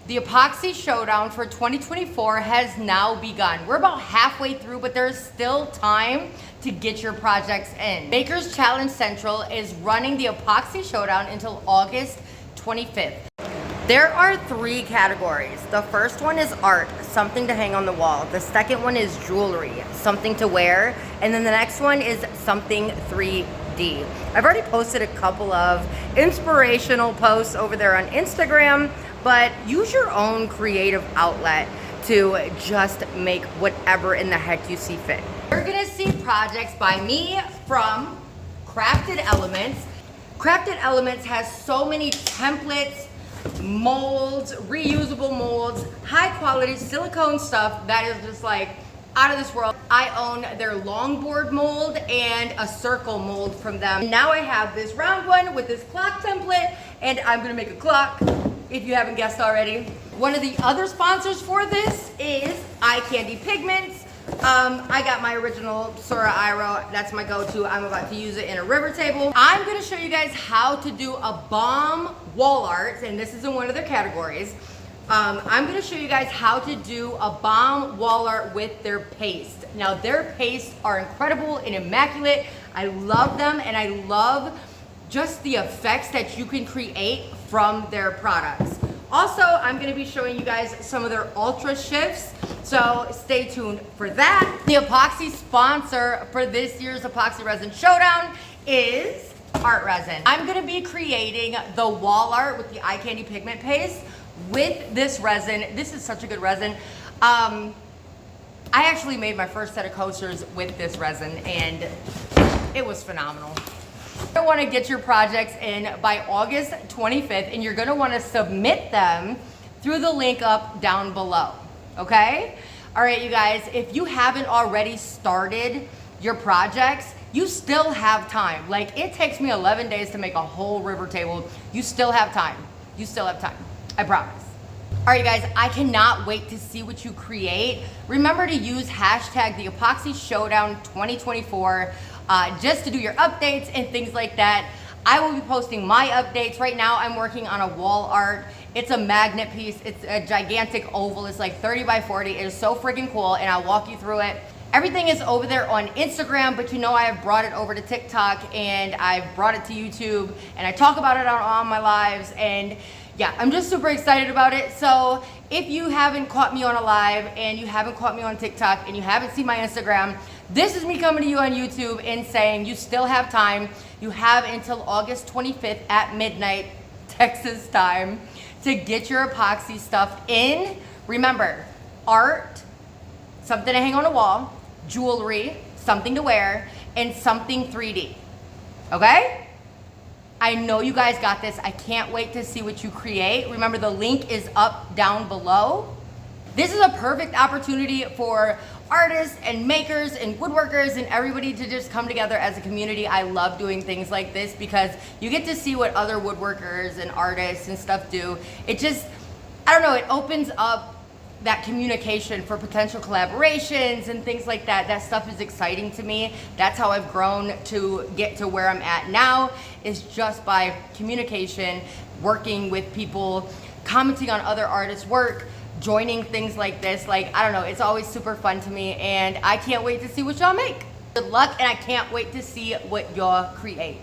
The Epoxy Showdown for 2024 has now begun. We're about halfway through, but there's still time to get your projects in. Makers Challenge Central is running the Epoxy Showdown until August 25th. There are 3 categories. The first one is art, something to hang on the wall. The second one is jewelry, something to wear. And then the next one is something 3D. I've already posted a couple of inspirational posts over there on Instagram, but use your own creative outlet to just make whatever in the heck you see fit. You're gonna see projects by me from Crafted Elements. Crafted Elements has so many templates, molds, reusable molds, high quality silicone stuff that is just like out of this world. I own their longboard mold and a circle mold from them. Now I have this round one with this clock template, and I'm gonna make a clock, if you haven't guessed already. One of the other sponsors for this is Eye Candy Pigments. I got my original Sora Iro. That's my go-to. I'm about to use it in a river table. I'm gonna show you guys how to do a bomb wall art, and this is in one of their categories. I'm gonna show you guys how to do a bomb wall art with their paste. Now their pastes are incredible and immaculate. I love them, and I love just the effects that you can create from their products. Also, I'm gonna be showing you guys some of their ultra shifts, so stay tuned for that. The epoxy sponsor for this year's Epoxy Resin Showdown is Art Resin. I'm gonna be creating the wall art with the Eye Candy Pigment paste with this resin. This is such a good resin. I actually made my first set of coasters with this resin, and it was phenomenal. You're gonna wanna get your projects in by August 25th, and you're gonna wanna submit them through the link up down below, okay? All right, you guys, if you haven't already started your projects, you still have time. Like, it takes me 11 days to make a whole river table. You still have time. You still have time, I promise. All right, you guys, I cannot wait to see what you create. Remember to use hashtag the Epoxy Showdown 2024 just to do your updates and things like that. I will be posting my updates. Right now, I'm working on a wall art. It's a magnet piece. It's a gigantic oval. It's like 30 by 40. It is so freaking cool, and I'll walk you through it. Everything is over there on Instagram, but you know I have brought it over to TikTok, and I've brought it to YouTube, and I talk about it on all my lives, and yeah, I'm just super excited about it. So if you haven't caught me on a live, and you haven't caught me on TikTok, and you haven't seen my Instagram, this is me coming to you on YouTube and saying you still have time. You have until August 25th at midnight, Texas time, to get your epoxy stuff in. Remember, art, something to hang on a wall, jewelry, something to wear, and something 3D, okay? I know you guys got this. I can't wait to see what you create. Remember, the link is up down below. This is a perfect opportunity for artists and makers and woodworkers and everybody to just come together as a community. I love doing things like this because you get to see what other woodworkers and artists and stuff do. It just, I don't know, it opens up that communication for potential collaborations and things like that. That stuff is exciting to me. That's how I've grown to get to where I'm at now, is just by communication, working with people, commenting on other artists' work, joining things like this. Like, I don't know, it's always super fun to me, and I can't wait to see what y'all make. Good luck, and I can't wait to see what y'all create.